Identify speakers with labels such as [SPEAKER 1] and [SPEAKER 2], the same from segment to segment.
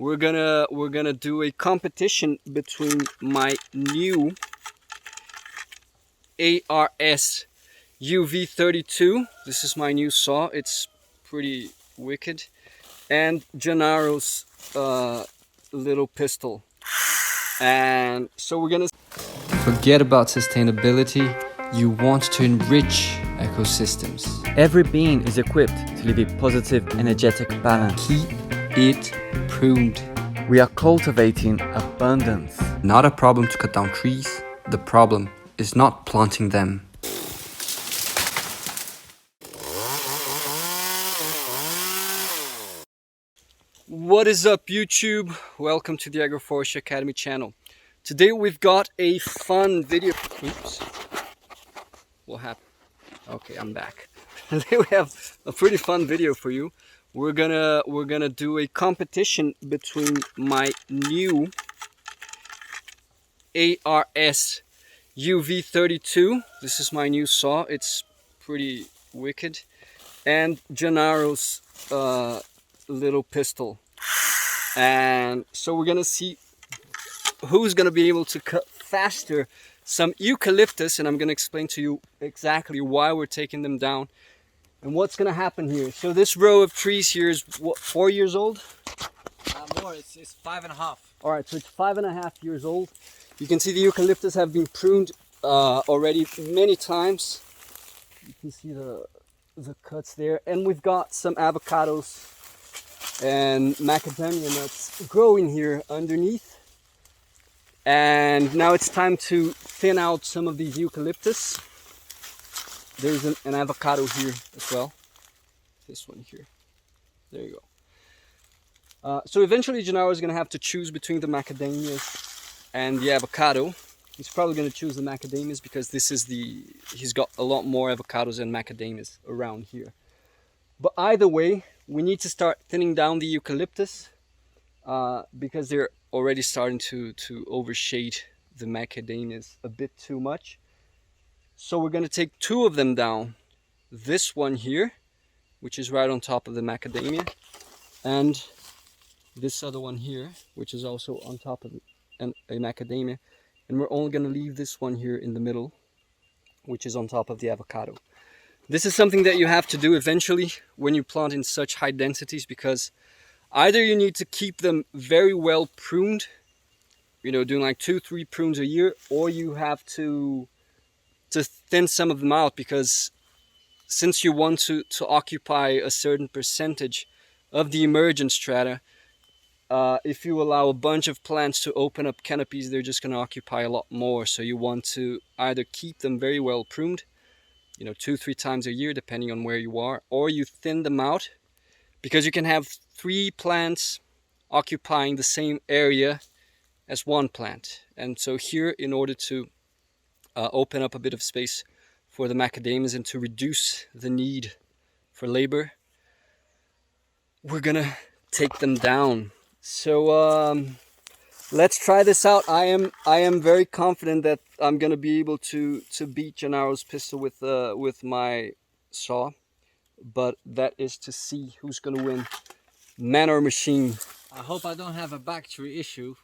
[SPEAKER 1] we're gonna do a competition between my new ARS UV32. This is my new saw. It's pretty wicked. And Gennaro's little pistol. And so we're gonna forget about sustainability. You want to enrich ecosystems.
[SPEAKER 2] Every being is equipped to live a positive, energetic balance.
[SPEAKER 1] Keep it pruned.
[SPEAKER 2] We are cultivating abundance.
[SPEAKER 1] Not a problem to cut down trees. The problem is not planting them. What is up, YouTube? Welcome to the Agroforestry Academy channel. Today we've got a fun video. Oops. What happened? Okay, I'm back. Today we have a pretty fun video for you. We're gonna do a competition between my new ARS UV32. This is my new saw. It's pretty wicked. And Gennaro's little pistol. And so we're gonna see who's gonna be able to cut faster some eucalyptus, and I'm gonna explain to you exactly why we're taking them down and what's gonna happen here. So this row of trees here is what, 4 years old?
[SPEAKER 3] More, it's 5.5.
[SPEAKER 1] All right, so it's 5.5 years old. You can see the eucalyptus have been pruned already many times. You can see the cuts there, and we've got some avocados and macadamia nuts growing here underneath. And now it's time to thin out some of these eucalyptus. There's an avocado here as well. This one here. There you go. So eventually Gennaro is going to have to choose between the macadamias and the avocado. He's probably going to choose the macadamias because he's got a lot more avocados and macadamias around here. But either way, we need to start thinning down the eucalyptus because they're already starting to overshade the macadamias a bit too much. So we're going to take 2 of them down. This one here, which is right on top of the macadamia, and this other one here, which is also on top of a macadamia. And we're only going to leave this one here in the middle, which is on top of the avocado. This is something that you have to do eventually when you plant in such high densities, because either you need to keep them very well pruned, you know, doing like 2-3 prunes a year, or you have to thin some of them out, because since you want to occupy a certain percentage of the emergent strata, if you allow a bunch of plants to open up canopies, they're just going to occupy a lot more. So you want to either keep them very well pruned, you know, 2-3 times a year, depending on where you are, or you thin them out, because you can have 3 plants occupying the same area as 1 plant. And so here, in order to open up a bit of space for the macadamias and to reduce the need for labor, we're gonna take them down. So let's try this out. I am very confident that I'm gonna be able to beat Gennaro's pistol with my saw, but that is to see who's gonna win, man or machine.
[SPEAKER 3] I hope I don't have a battery issue,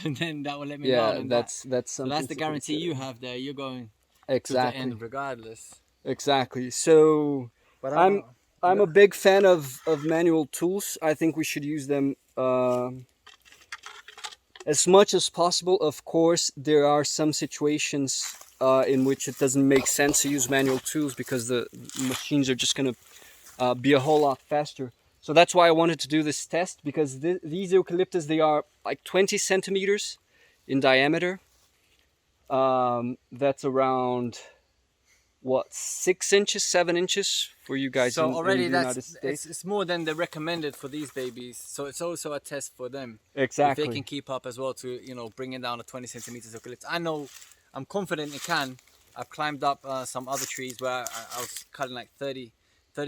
[SPEAKER 3] and then that will let me
[SPEAKER 1] know.
[SPEAKER 3] know.
[SPEAKER 1] That's something.
[SPEAKER 3] So that's the guarantee you have there. You're going
[SPEAKER 1] exactly
[SPEAKER 3] to the end regardless.
[SPEAKER 1] Exactly. So
[SPEAKER 3] But
[SPEAKER 1] I'm a big fan of manual tools. I think we should use them as much as possible. Of course, there are some situations in which it doesn't make sense to use manual tools because the machines are just going to be a whole lot faster. So that's why I wanted to do this test, because these eucalyptus, they are like 20 centimeters in diameter. That's around, what, 6 inches, 7 inches for you guys
[SPEAKER 3] so
[SPEAKER 1] in
[SPEAKER 3] already
[SPEAKER 1] the United States.
[SPEAKER 3] it's more than the recommended for these babies. So it's also a test for them.
[SPEAKER 1] Exactly.
[SPEAKER 3] If they can keep up as well to, you know, bringing down the 20 centimeters eucalyptus. I know, I'm confident it can. I've climbed up some other trees where I was cutting like 30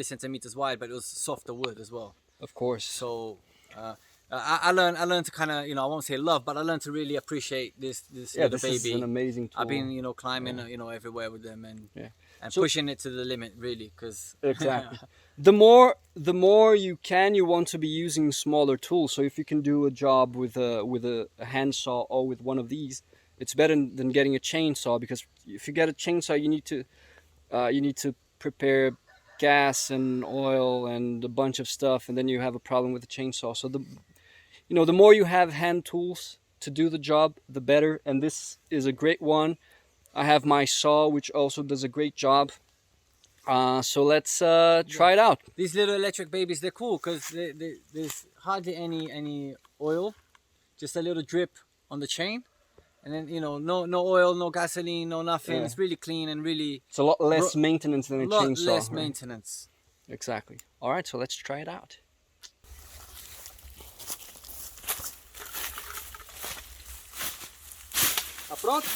[SPEAKER 3] centimeters wide, but it was softer wood as well.
[SPEAKER 1] Of course.
[SPEAKER 3] So I learned to kind of, you know, I won't say love, but I learned to really appreciate this little baby.
[SPEAKER 1] Is an amazing tool.
[SPEAKER 3] I've been, you know, climbing, you know, everywhere with them, and and
[SPEAKER 1] So-
[SPEAKER 3] pushing it to the limit, really, because
[SPEAKER 1] Exactly. The more you want to be using smaller tools. So if you can do a job with a handsaw or with one of these, it's better than getting a chainsaw, because if you get a chainsaw, you need to prepare gas and oil and a bunch of stuff, and then you have a problem with the chainsaw. So the more you have hand tools to do the job, the better. And this is a great one. I have my saw, which also does a great job. So let's try it out.
[SPEAKER 3] these little electric babies, they're cool because there's hardly any oil, just a little drip on the chain, and then no oil, no gasoline, no nothing.
[SPEAKER 1] Yeah.
[SPEAKER 3] It's really clean and really
[SPEAKER 1] It's a lot less maintenance than a
[SPEAKER 3] lot
[SPEAKER 1] chainsaw.
[SPEAKER 3] less
[SPEAKER 1] right?
[SPEAKER 3] maintenance.
[SPEAKER 1] Exactly. All right, so let's try it out. Tá pronto?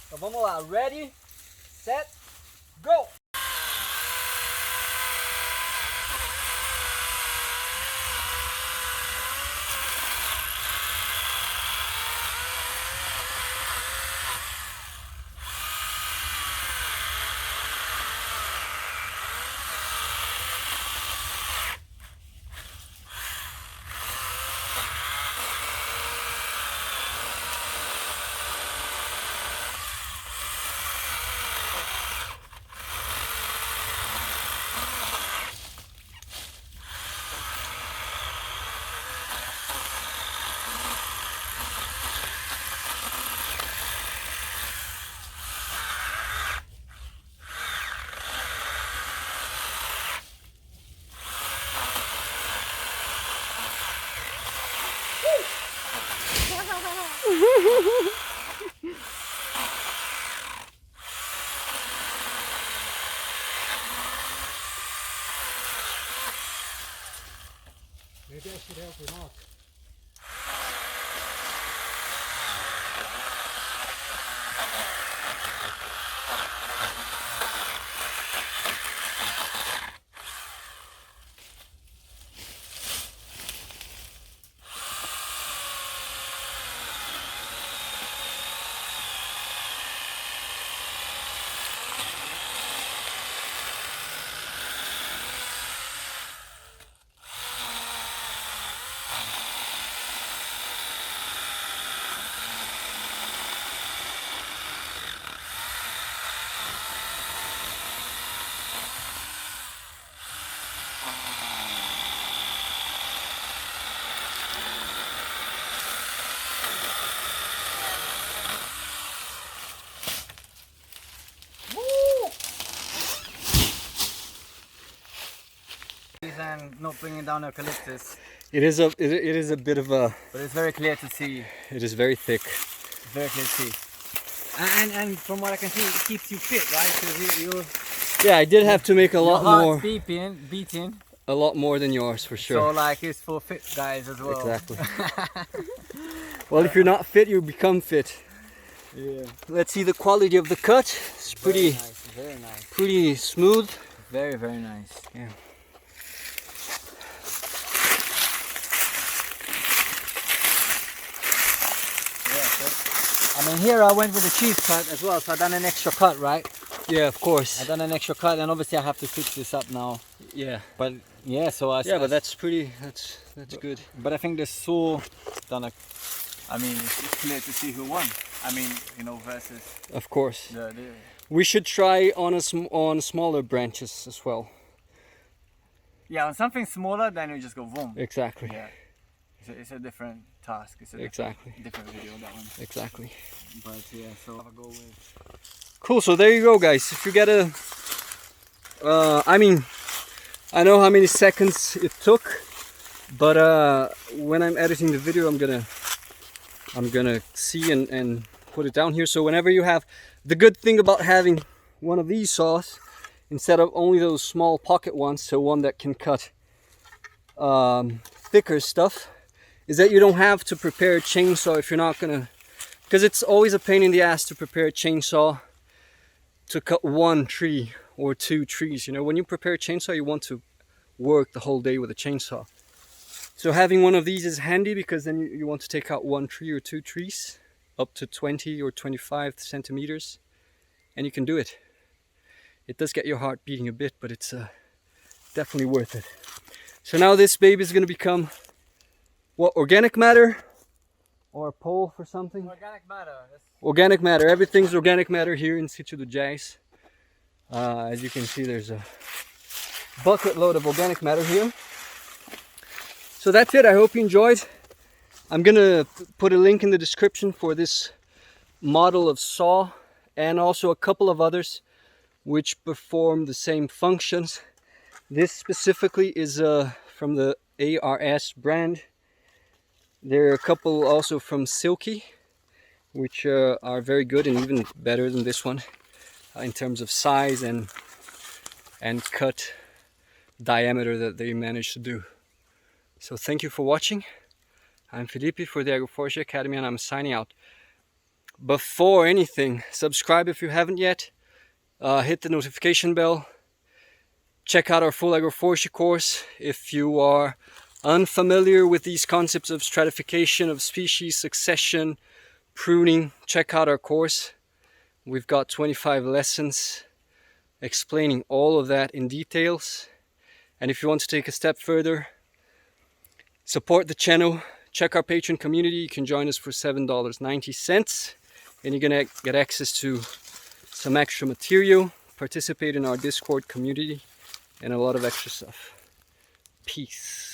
[SPEAKER 1] Então vamos lá. Ready, set, go! Maybe I should help him out.
[SPEAKER 3] And not bringing down eucalyptus,
[SPEAKER 1] It is a bit of a.
[SPEAKER 3] but it's very clear to see.
[SPEAKER 1] It is very thick.
[SPEAKER 3] Very clear to see. And from what I can see, it keeps you fit, right? Because
[SPEAKER 1] Yeah, I did have to make a
[SPEAKER 3] your
[SPEAKER 1] lot
[SPEAKER 3] heart's
[SPEAKER 1] more.
[SPEAKER 3] beating.
[SPEAKER 1] A lot more than yours, for sure.
[SPEAKER 3] So like it's for fit guys as well.
[SPEAKER 1] Exactly. Well, if you're not fit, you become fit.
[SPEAKER 3] Yeah.
[SPEAKER 1] Let's see the quality of the cut. It's pretty,
[SPEAKER 3] Very nice. Very nice.
[SPEAKER 1] pretty smooth.
[SPEAKER 3] Very nice.
[SPEAKER 1] Yeah.
[SPEAKER 3] I mean, here I went with the cheese cut as well, so I done an extra cut, right?
[SPEAKER 1] Yeah, of course.
[SPEAKER 3] I done an extra cut, and obviously I have to fix this up now.
[SPEAKER 1] Yeah.
[SPEAKER 3] But yeah, so I
[SPEAKER 1] Yeah, but that's pretty. That's good.
[SPEAKER 3] But I think the saw done a. I mean, it's clear to see who won. I mean, versus
[SPEAKER 1] Of course.
[SPEAKER 3] the
[SPEAKER 1] We should try on smaller branches as well.
[SPEAKER 3] yeah, on something smaller, then you just go boom.
[SPEAKER 1] Exactly.
[SPEAKER 3] Yeah, it's a different task. It's a
[SPEAKER 1] Exactly.
[SPEAKER 3] different video, that one.
[SPEAKER 1] Exactly.
[SPEAKER 3] But yeah, so I'll go with.
[SPEAKER 1] Cool. So there you go, guys. If you get a, I mean, I know how many seconds it took, but when I'm editing the video, I'm gonna see and put it down here. So whenever you have, the good thing about having one of these saws instead of only those small pocket ones, so one that can cut thicker stuff, is that you don't have to prepare a chainsaw if you're not gonna, because it's always a pain in the ass to prepare a chainsaw to cut one tree or two trees. When you prepare a chainsaw, you want to work the whole day with a chainsaw. So having one of these is handy, because then you want to take out one tree or two trees up to 20 or 25 centimeters, and you can do it. It does get your heart beating a bit, but it's definitely worth it. So now this baby is going to become what, organic matter or a pole for something?
[SPEAKER 3] Organic matter.
[SPEAKER 1] Organic matter. Everything's organic matter here in situ do Jais. As you can see, there's a bucket load of organic matter here. So that's it. I hope you enjoyed. I'm gonna put a link in the description for this model of saw and also a couple of others which perform the same functions. This specifically is from the ARS brand. There are a couple also from Silky, which are very good and even better than this one in terms of size and cut diameter that they managed to do. So thank you for watching. I'm Felipe for the Agroforestry Academy, and I'm signing out. Before anything, subscribe if you haven't yet. Hit the notification bell. Check out our full agroforestry course. If you are unfamiliar with these concepts of stratification of species, succession, pruning, check out our course. We've got 25 lessons explaining all of that in details. And if you want to take a step further, support the channel. Check our Patreon community. You can join us for $7.90, and you're gonna get access to some extra material, participate in our Discord community, and a lot of extra stuff. Peace.